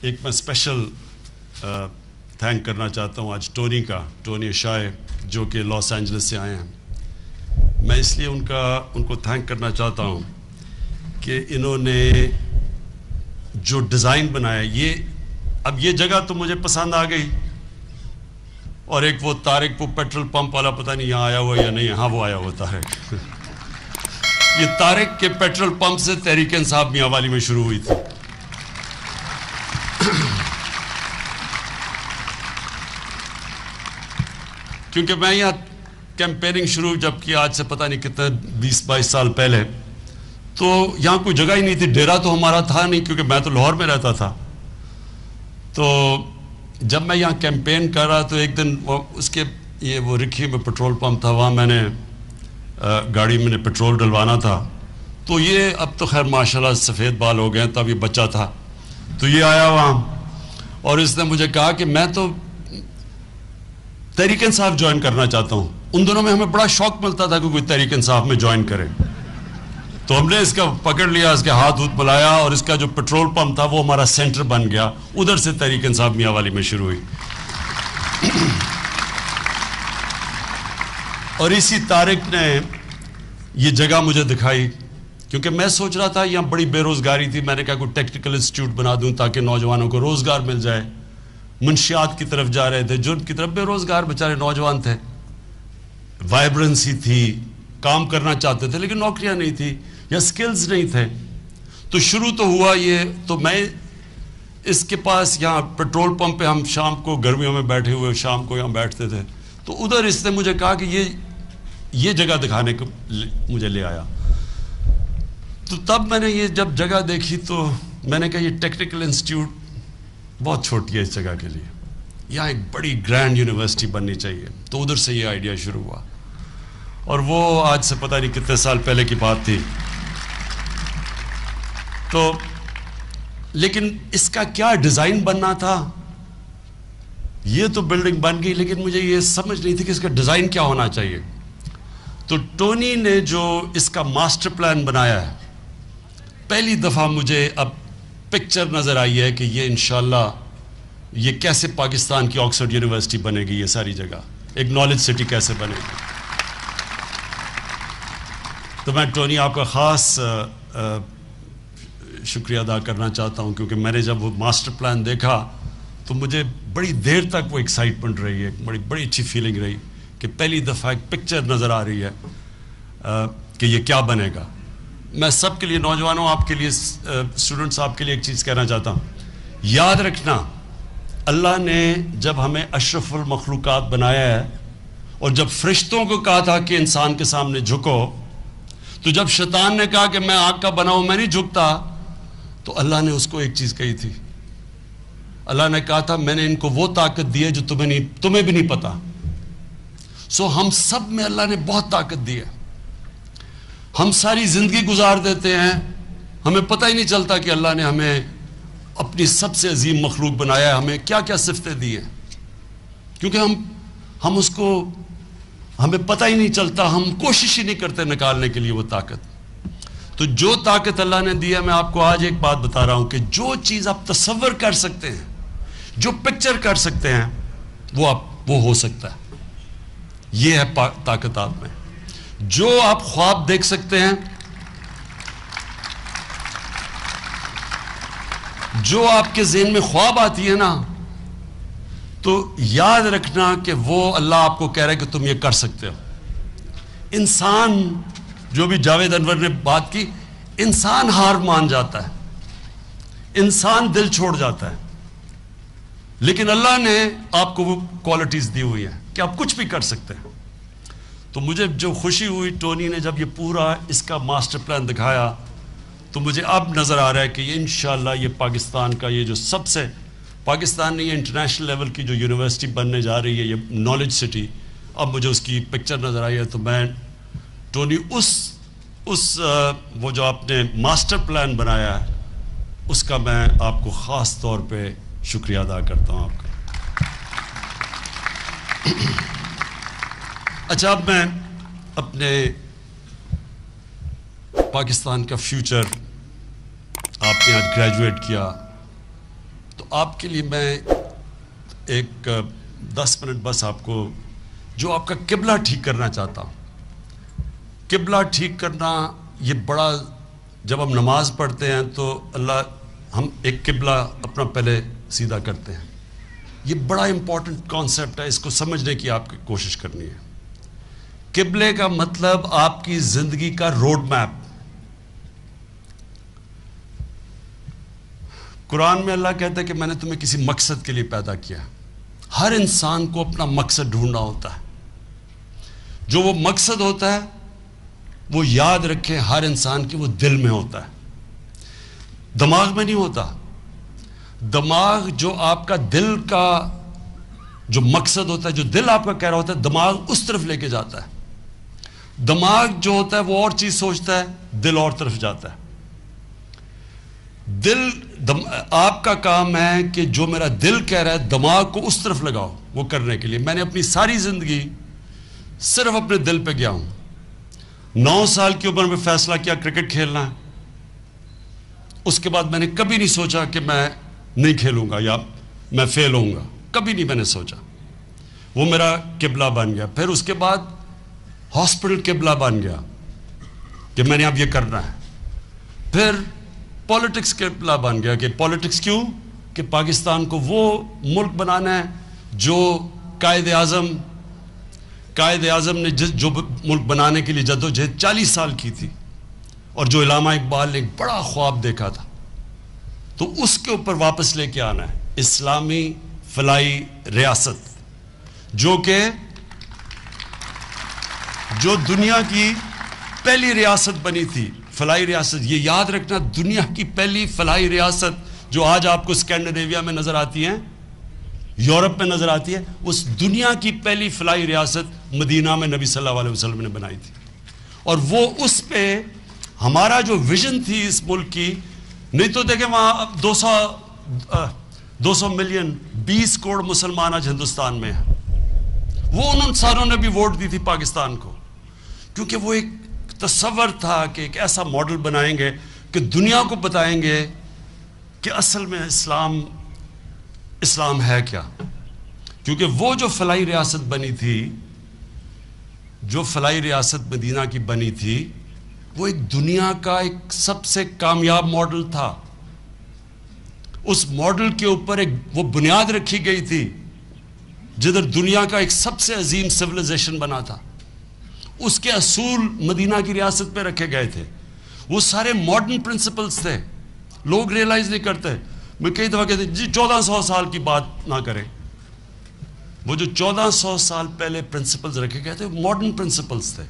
ایک میں special thank کرنا چاہتا ہوں آج ٹونی اشائے جو کہ لاس اینجلس سے آئے ہیں. میں اس لیے ان کو تھینک کرنا چاہتا ہوں کہ انہوں نے جو ڈیزائن بنایا اب یہ جگہ تو مجھے پسند آ گئی, اور ایک وہ طارق وہ پیٹرول پمپ والا پتہ نہیں یہاں آیا ہوا یا نہیں, ہاں وہ آیا ہوا طارق. یہ طارق کے پیٹرول پمپ سے تحریک انصاف میاں والی میں شروع ہوئی تھی. کیونکہ میں یہاں کیمپیننگ شروع جب کی آج سے پتہ نہیں کتنے 20-22 سال پہلے, تو یہاں کوئی جگہ ہی نہیں تھی, ڈیرا تو ہمارا تھا نہیں کیونکہ میں تو لاہور میں رہتا تھا. تو جب میں یہاں کیمپین کر رہا تو ایک دن وہ رکھی میں پیٹرول پمپ تھا, وہاں میں نے گاڑی میں نے پیٹرول ڈلوانا تھا. تو یہ اب تو خیر ماشاءاللہ سفید بال ہو گئے, تب یہ بچہ تھا. تو یہ آیا وہاں اور اس نے مجھے کہا کہ میں تو تحریک انصاف جوائن کرنا چاہتا ہوں. ان دنوں میں ہمیں بڑا شوق ملتا تھا کہ کوئی تحریک انصاف میں جوائن کرے. تو ہم نے اس کا پکڑ لیا, اس کے ہاتھ ملایا, اور اس کا جو پیٹرول پمپ تھا وہ ہمارا سینٹر بن گیا. ادھر سے تحریک انصاف میاں والی میں شروع ہوئی. اور اسی طارق نے یہ جگہ مجھے دکھائی, کیونکہ میں سوچ رہا تھا یہاں بڑی بے روزگاری تھی. میں نے کہا کوئی ٹیکنیکل انسٹیٹیوٹ بنا دوں تاکہ نوجوانوں کو روزگار مل جائے. منشیات کی طرف جا رہے تھے, جو ان کی طرف بے روزگار بیچارے نوجوان تھے. وائبرنسی تھی, کام کرنا چاہتے تھے لیکن نوکریاں نہیں تھی یا سکلز نہیں تھے. تو شروع تو ہوا یہ, تو میں اس کے پاس یہاں پیٹرول پمپ پہ ہم شام کو گرمیوں میں بیٹھے ہوئے شام کو یہاں بیٹھتے تھے. تو ادھر اس نے مجھے کہا کہ یہ جگہ دکھانے کو مجھے لے آیا. تو تب میں نے یہ جب جگہ دیکھی تو میں نے کہا یہ ٹیکنیکل انسٹیٹیوٹ بہت چھوٹی ہے اس جگہ کے لیے, یہاں ایک بڑی گرینڈ یونیورسٹی بننی چاہیے. تو ادھر سے یہ آئیڈیا شروع ہوا, اور وہ آج سے پتہ نہیں کتنے سال پہلے کی بات تھی. تو لیکن اس کا کیا ڈیزائن بننا تھا, یہ تو بلڈنگ بن گئی, لیکن مجھے یہ سمجھ نہیں تھی کہ اس کا ڈیزائن کیا ہونا چاہیے. تو ٹونی نے جو اس کا ماسٹر پلان بنایا ہے, پہلی دفعہ مجھے اب پکچر نظر آئی ہے کہ یہ انشاءاللہ یہ کیسے پاکستان کی آکسفورڈ یونیورسٹی بنے گی. یہ ساری جگہ ایک نالج سٹی کیسے بنے گی. تو میں ٹونی آپ کا خاص شکریہ ادا کرنا چاہتا ہوں, کیونکہ میں نے جب وہ ماسٹر پلان دیکھا تو مجھے بڑی دیر تک وہ ایکسائٹمنٹ رہی ہے, بڑی اچھی فیلنگ رہی کہ پہلی دفعہ ایک پکچر نظر آ رہی ہے کہ یہ کیا بنے گا. میں سب کے لیے, نوجوانوں آپ کے لیے, اسٹوڈنٹس آپ کے لیے ایک چیز کہنا چاہتا ہوں. یاد رکھنا, اللہ نے جب ہمیں اشرف المخلوقات بنایا ہے, اور جب فرشتوں کو کہا تھا کہ انسان کے سامنے جھکو, تو جب شیطان نے کہا کہ میں آگ کا بنا ہوں میں نہیں جھکتا, تو اللہ نے اس کو ایک چیز کہی تھی. اللہ نے کہا تھا میں نے ان کو وہ طاقت دی ہے جو تمہیں بھی نہیں پتا. سو ہم سب میں اللہ نے بہت طاقت دی ہے. ہم ساری زندگی گزار دیتے ہیں, ہمیں پتہ ہی نہیں چلتا کہ اللہ نے ہمیں اپنی سب سے عظیم مخلوق بنایا ہے, ہمیں کیا کیا صفتیں دی ہیں, کیونکہ ہم اس کو ہمیں پتہ ہی نہیں چلتا, ہم کوشش ہی نہیں کرتے نکالنے کے لیے وہ طاقت. تو جو طاقت اللہ نے دی ہے, میں آپ کو آج ایک بات بتا رہا ہوں کہ جو چیز آپ تصور کر سکتے ہیں, جو پکچر کر سکتے ہیں, وہ ہو سکتا ہے. یہ ہے طاقت آپ میں. جو آپ خواب دیکھ سکتے ہیں, جو آپ کے ذہن میں خواب آتی ہے نا, تو یاد رکھنا کہ وہ اللہ آپ کو کہہ رہا ہے کہ تم یہ کر سکتے ہو. انسان, جو بھی جاوید انور نے بات کی, انسان ہار مان جاتا ہے, انسان دل چھوڑ جاتا ہے, لیکن اللہ نے آپ کو وہ کوالٹیز دی ہوئی ہیں کہ آپ کچھ بھی کر سکتے ہیں. تو مجھے جو خوشی ہوئی ٹونی نے جب یہ پورا اس کا ماسٹر پلان دکھایا, تو مجھے اب نظر آ رہا ہے کہ یہ انشاءاللہ یہ پاکستان کا یہ جو سب سے, پاکستان نہیں, انٹرنیشنل لیول کی جو یونیورسٹی بننے جا رہی ہے, یہ نالج سٹی, اب مجھے اس کی پکچر نظر آئی ہے. تو میں ٹونی وہ جو آپ نے ماسٹر پلان بنایا ہے, اس کا میں آپ کو خاص طور پہ شکریہ ادا کرتا ہوں آپ کا. اچھا, اب میں اپنے پاکستان کا فیوچر, آپ نے آج گریجویٹ کیا, تو تو آپ کے لیے میں ایک 10 منٹ بس آپ کو جو آپ کا قبلہ ٹھیک کرنا چاہتا ہوں. قبلہ ٹھیک کرنا یہ بڑا، جب ہم نماز پڑھتے ہیں تو ہم ایک قبلہ اپنا پہلے سیدھا کرتے ہیں. یہ بڑا امپورٹنٹ کانسیپٹ ہے، اس کو سمجھنے کی آپ کی کوشش کرنی ہے. قبلے کا مطلب آپ کی زندگی کا روڈ میپ. قرآن میں اللہ کہتا ہے کہ میں نے تمہیں کسی مقصد کے لیے پیدا کیا. ہر انسان کو اپنا مقصد ڈھونڈنا ہوتا ہے. جو وہ مقصد ہوتا ہے وہ یاد رکھیں ہر انسان کے وہ دل میں ہوتا ہے، دماغ میں نہیں ہوتا. دماغ جو آپ کا دل کا جو مقصد ہوتا ہے، جو دل آپ کا کہہ رہا ہوتا ہے، دماغ اس طرف لے کے جاتا ہے. دماغ جو ہوتا ہے وہ اور چیز سوچتا ہے، دل اور طرف جاتا ہے. آپ کا کام ہے کہ جو میرا دل کہہ رہا ہے دماغ کو اس طرف لگاؤ وہ کرنے کے لیے. میں نے اپنی ساری زندگی صرف اپنے دل پہ گیا ہوں. 9 سال کی عمر میں فیصلہ کیا کرکٹ کھیلنا ہے. اس کے بعد میں نے کبھی نہیں سوچا کہ میں نہیں کھیلوں گا یا میں فیل ہوں گا، کبھی نہیں میں نے سوچا. وہ میرا قبلہ بن گیا. پھر اس کے بعد ہاسپٹل قبلہ بن گیا کہ میں نے اب یہ کرنا ہے. پھر پالیٹکس قبلہ بن گیا کہ پالیٹکس کیوں، کہ پاکستان کو وہ ملک بنانا ہے جو قائد اعظم نے جو ملک بنانے کے لیے جدوجہد 40 سال کی تھی، اور جو علامہ اقبال نے ایک بڑا خواب دیکھا تھا. تو اس کے اوپر واپس لے کے آنا ہے اسلامی فلاحی ریاست، جو دنیا کی پہلی ریاست بنی تھی. فلاحی ریاست، یہ یاد رکھنا، دنیا کی پہلی فلاحی ریاست جو آج آپ کو اسکینڈینیویا میں نظر آتی ہیں، یورپ میں نظر آتی ہے، اس دنیا کی پہلی فلاحی ریاست مدینہ میں نبی صلی اللہ علیہ وسلم نے بنائی تھی. اور وہ اس پہ ہمارا جو ویژن تھی اس ملک کی، نہیں تو دیکھیں وہاں 200 ملین 20 کروڑ مسلمان آج ہندوستان میں ہیں. وہ ان ساروں نے بھی ووٹ دی تھی پاکستان کو، کیونکہ وہ ایک تصور تھا کہ ایک ایسا ماڈل بنائیں گے کہ دنیا کو بتائیں گے کہ اصل میں اسلام ہے کیا. کیونکہ وہ جو فلاحی ریاست بنی تھی، جو فلاحی ریاست مدینہ کی بنی تھی، وہ ایک دنیا کا ایک سب سے کامیاب ماڈل تھا. اس ماڈل کے اوپر ایک وہ بنیاد رکھی گئی تھی جدھر دنیا کا ایک سب سے عظیم سویلائزیشن بنا تھا. اس کے اصول مدینہ کی ریاست پہ رکھے گئے تھے. وہ سارے ماڈرن پرنسپلز تھے. لوگ ریئلائز نہیں کرتے. میں کئی دفعہ کہتے جی 1400 سال کی بات نہ کریں. وہ جو 1400 سال پہلے پرنسپلز رکھے گئے تھے ماڈرن پرنسپلز تھے.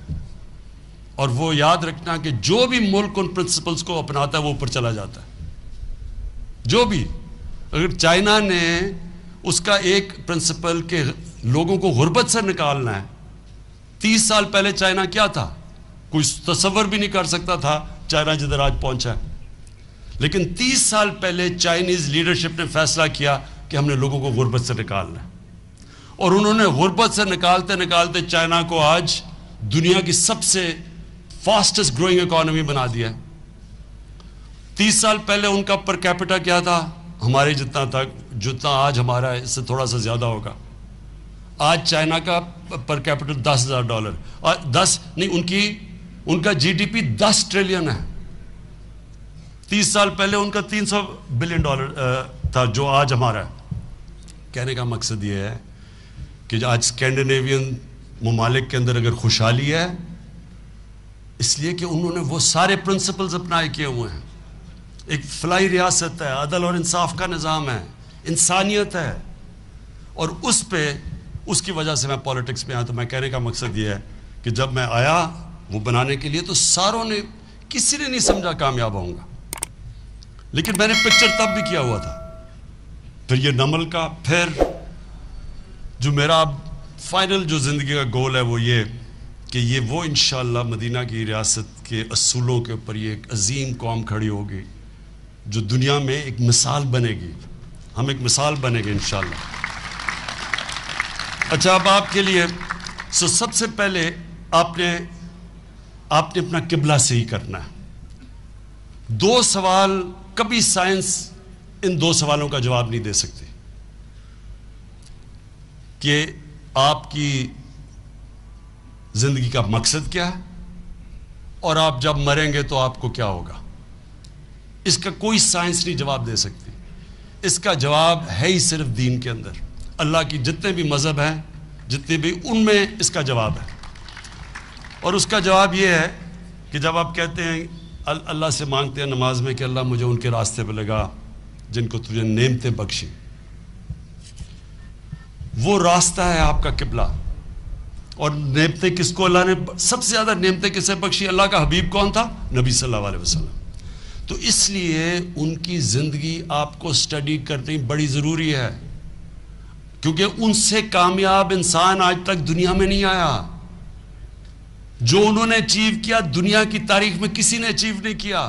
اور وہ یاد رکھنا کہ جو بھی ملک ان پرنسپلز کو اپناتا ہے وہ اوپر چلا جاتا ہے. جو بھی، اگر چائنا نے اس کا ایک پرنسپل کہ لوگوں کو غربت سے نکالنا ہے، 30 سال پہلے چائنا کیا تھا؟ کوئی تصور بھی نہیں کر سکتا تھا چائنا جدھر آج پہنچا ہے. لیکن 30 سال پہلے چائنیز لیڈرشپ نے فیصلہ کیا کہ ہم نے لوگوں کو غربت سے نکالنا ہے. اور انہوں نے غربت سے نکالتے نکالتے چائنا کو آج دنیا کی سب سے فاسٹسٹ گروئنگ اکانومی بنا دیا ہے. 30 سال پہلے ان کا پر کیپٹا کیا تھا؟ ہمارے جتنا تھا، جتنا آج ہمارا ہے اس سے تھوڑا سا زیادہ ہوگا. آج چائنا کا پر کیپٹل $10,000 اور ان کا جی ڈی پی 10 ٹریلین ہے. 30 سال پہلے ان کا $300 بلین تھا جو آج ہمارا ہے. کہنے کا مقصد یہ ہے کہ آج اسکینڈینیوین ممالک کے اندر اگر خوشحالی ہے، اس لیے کہ انہوں نے وہ سارے پرنسپلز اپنائے کیے ہوئے ہیں. ایک فلاحی ریاست ہے، عدل اور انصاف کا نظام ہے، انسانیت ہے. اور اس کی وجہ سے میں پالیٹکس میں آیا. تو میں کہنے کا مقصد یہ ہے کہ جب میں آیا وہ بنانے کے لیے تو ساروں نے، کسی نے نہیں سمجھا کامیاب ہوں گا. لیکن میں نے پکچر تب بھی کیا ہوا تھا. پھر یہ نمل کا، پھر جو میرا فائنل جو زندگی کا گول ہے وہ یہ کہ یہ وہ انشاءاللہ مدینہ کی ریاست کے اصولوں کے اوپر یہ ایک عظیم قوم کھڑی ہوگی جو دنیا میں ایک مثال بنے گی. ہم ایک مثال بنے گے انشاءاللہ. اچھا، اب آپ کے لیے سب سے پہلے آپ نے اپنا قبلہ صحیح کرنا ہے. 2 سوال کبھی سائنس ان دو سوالوں کا جواب نہیں دے سکتی کہ آپ کی زندگی کا مقصد کیا ہے اور آپ جب مریں گے تو آپ کو کیا ہوگا. اس کا کوئی سائنس نہیں جواب دے سکتی. اس کا جواب ہے ہی صرف دین کے اندر. اللہ کی جتنے بھی مذہب ہیں، جتنے بھی، ان میں اس کا جواب ہے. اور اس کا جواب یہ ہے کہ جب آپ کہتے ہیں اللہ سے مانگتے ہیں نماز میں کہ اللہ مجھے ان کے راستے پہ لگا جن کو تجھے نعمتیں بخشی، وہ راستہ ہے آپ کا قبلہ. اور نعمتیں کس کو اللہ نے سب سے زیادہ نعمتیں کسے بخشی؟ اللہ کا حبیب کون تھا؟ نبی صلی اللہ علیہ وسلم. تو اس لیے ان کی زندگی آپ کو سٹڈی کرنی بڑی ضروری ہے، کیونکہ ان سے کامیاب انسان آج تک دنیا میں نہیں آیا. جو انہوں نے اچیو کیا دنیا کی تاریخ میں کسی نے اچیو نہیں کیا.